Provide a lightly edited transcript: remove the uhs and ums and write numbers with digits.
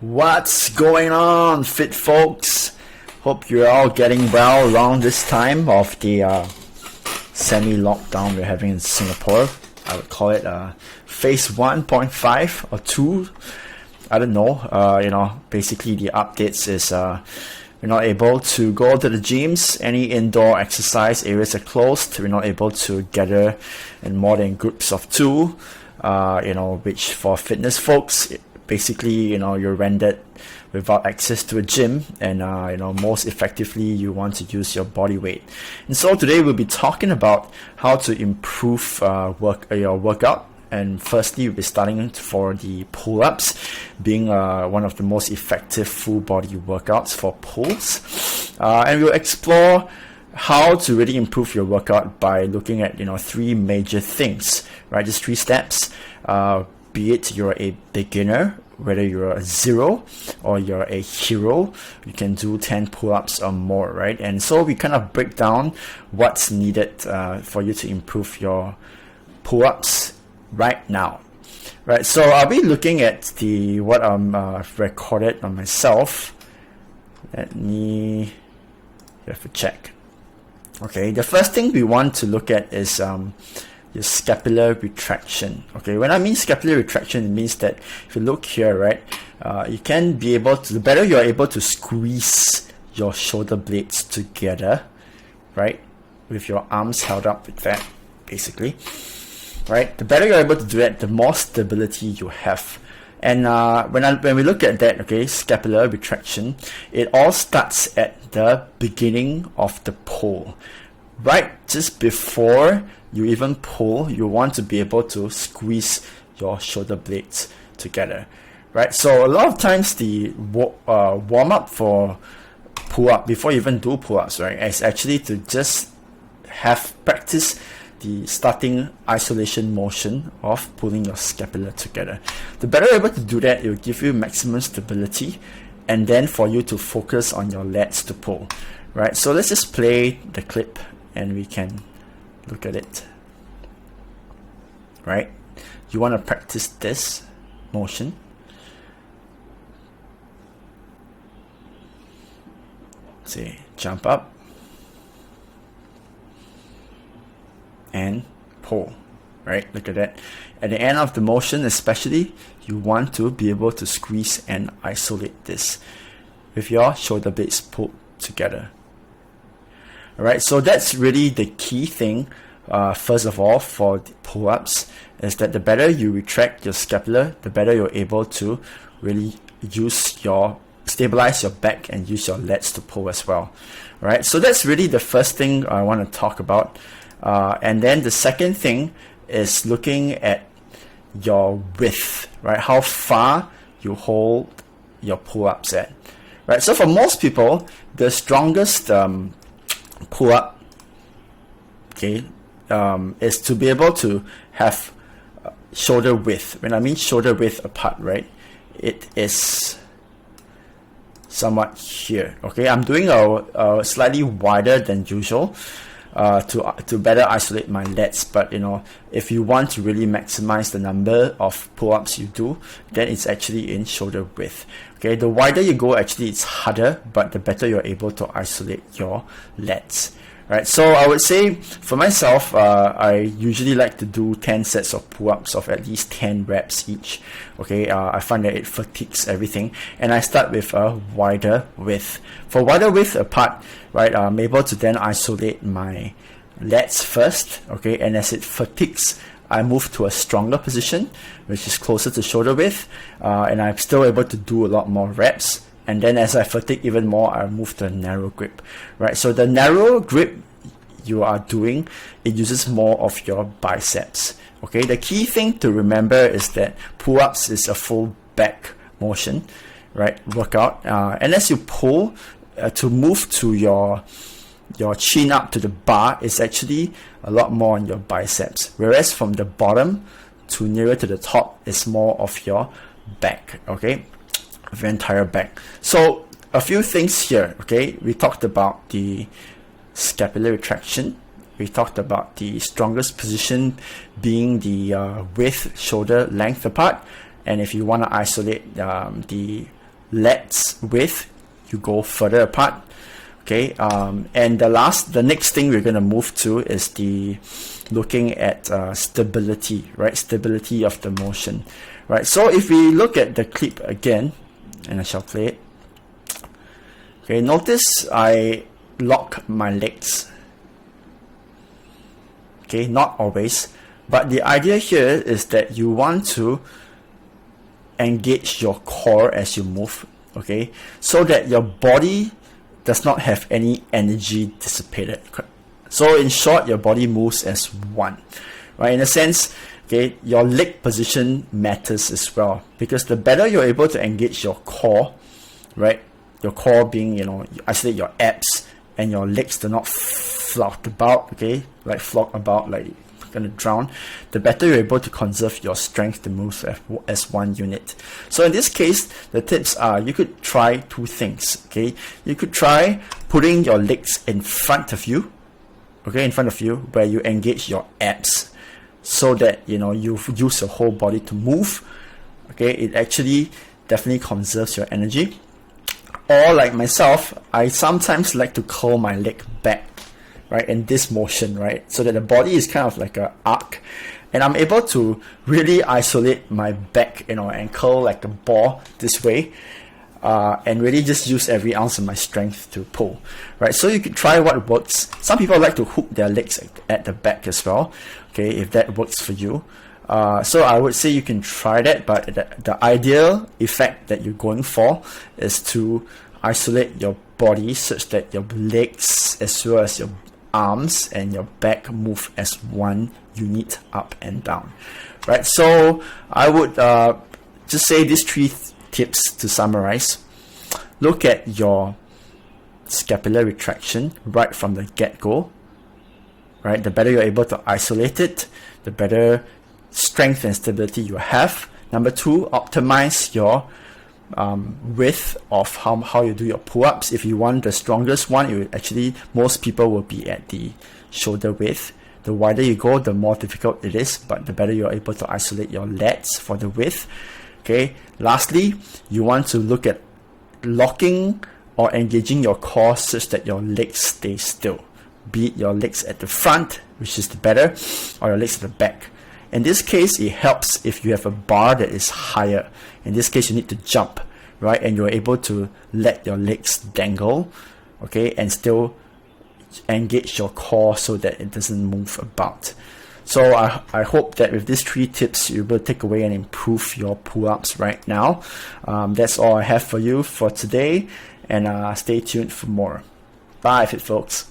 What's going on, fit folks? Hope you're all getting well around this time of the semi-lockdown we're having in Singapore. I would call it phase 1.5 or 2. I don't know. Basically the updates is we're not able to go to the gyms. Any indoor exercise areas are closed. We're not able to gather in more than groups of 2. Which for fitness folks, basically, you're rendered without access to a gym, and most effectively you want to use your body weight. And so today we'll be talking about how to improve your workout. And firstly, we'll be starting for the pull-ups, being one of the most effective full body workouts for pulls. And we'll explore how to really improve your workout by looking at 3 major things, right? Just 3 steps. Be it you're a beginner, whether you're a 0 or you're a hero, you can do 10 pull-ups or more, right? And so we kind of break down what's needed for you to improve your pull-ups right now, right? So I'll be looking at what I've recorded on myself. Let me have a check. Okay, the first thing we want to look at is your scapular retraction. Okay, when I mean scapular retraction, it means that if you look here, right, you can be able to, the better you're able to squeeze your shoulder blades together, right, with your arms held up with that, basically, right, the better you're able to do that, the more stability you have. And when we look at that, okay, scapular retraction, it all starts at the beginning of the pull. Right just before you even pull, you want to be able to squeeze your shoulder blades together, right? So a lot of times the warm-up for pull-up, before you even do pull-ups, right, is actually to just have practice the starting isolation motion of pulling your scapula together. The better you're able to do that, it will give you maximum stability, and then for you to focus on your lats to pull, right? So let's just play the clip and we can look at it, right? You want to practice this motion. Say, jump up and pull, right? Look at that. At the end of the motion especially, you want to be able to squeeze and isolate this with your shoulder blades pulled together. Alright, so that's really the key thing, first of all, for the pull-ups, is that the better you retract your scapula, the better you're able to really stabilize your back and use your lats to pull as well. Alright, so that's really the first thing I want to talk about. And then the second thing is looking at your width, right? How far you hold your pull-ups at, right? So for most people, the strongest pull-up, okay, is to be able to have shoulder width. When I mean shoulder width apart, right, it is somewhat here. Okay, I'm doing a slightly wider than usual to better isolate my lats, but if you want to really maximize the number of pull-ups you do, then it's actually in shoulder width. Okay, the wider you go, actually it's harder, but the better you're able to isolate your lats. Right, so I would say for myself, I usually like to do 10 sets of pull-ups of at least 10 reps each. Okay, I find that it fatigues everything, and I start with a wider width. For wider width apart, right, I'm able to then isolate my lats first. Okay, and as it fatigues, I move to a stronger position, which is closer to shoulder width, and I'm still able to do a lot more reps. And then as I fatigue even more, I move to a narrow grip, right? So the narrow grip you are doing, it uses more of your biceps, okay? The key thing to remember is that pull-ups is a full back motion, right, workout. And as you pull, to move to your chin up to the bar is actually a lot more on your biceps, whereas from the bottom to nearer to the top is more of your back, okay? Of your entire back. So a few things here, okay? We talked about the scapular retraction. We talked about the strongest position being the width, shoulder length apart. And if you want to isolate the lats width, you go further apart. Okay, and the next thing we're going to move to is the looking at stability, right? Stability of the motion, right? So if we look at the clip again, and I shall play it. Okay, notice I lock my legs. Okay, not always, but the idea here is that you want to engage your core as you move, okay, so that your body does not have any energy dissipated. So in short, your body moves as one, right? In a sense, okay, your leg position matters as well, because the better you're able to engage your core, right? Your core being, you isolate your abs and your legs do not flock about, okay, like flock about like gonna drown, the better you're able to conserve your strength to move as one unit. So in this case, the tips are, you could try two things, okay? You could try putting your legs in front of you, okay, in front of you, where you engage your abs, so that, you use your whole body to move, okay? It actually definitely conserves your energy. Or like myself, I sometimes like to curl my leg back, right, in this motion, right, so that the body is kind of like an arc, and I'm able to really isolate my back, and curl like a ball this way, and really just use every ounce of my strength to pull, right? So you could try what works. Some people like to hook their legs at the back as well, okay, if that works for you. So I would say you can try that, but the ideal effect that you're going for is to isolate your body such that your legs as well as your arms and your back move as one unit up and down, right? So I would just say these three tips to summarize. Look at your scapular retraction right from the get-go, right? The better you're able to isolate it, the better strength and stability you have. Number two, optimize your width of how you do your pull-ups. If you want the strongest one, most people will be at the shoulder width. The wider you go, the more difficult it is, but the better you're able to isolate your lats for the width. Okay, lastly, you want to look at locking or engaging your core such that your legs stay still, be it your legs at the front, which is the better, or your legs at the back. In this case, it helps if you have a bar that is higher. In this case, you need to jump, right? And you're able to let your legs dangle, okay, and still engage your core so that it doesn't move about. So I hope that with these three tips, you will take away and improve your pull-ups right now. That's all I have for you for today, and stay tuned for more. Bye, fit folks.